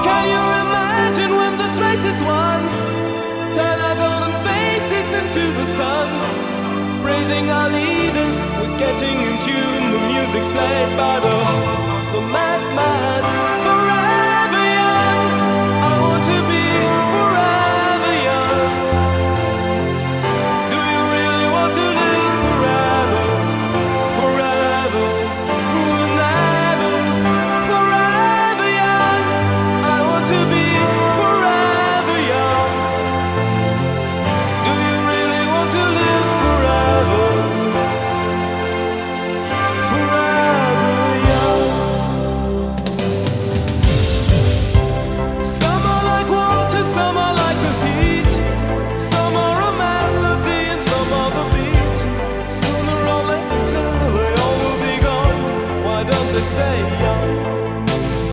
Can you imagine when this race is won? Turn our golden faces into the sun, praising our leaders, we're getting in tune. The music's played by the madman.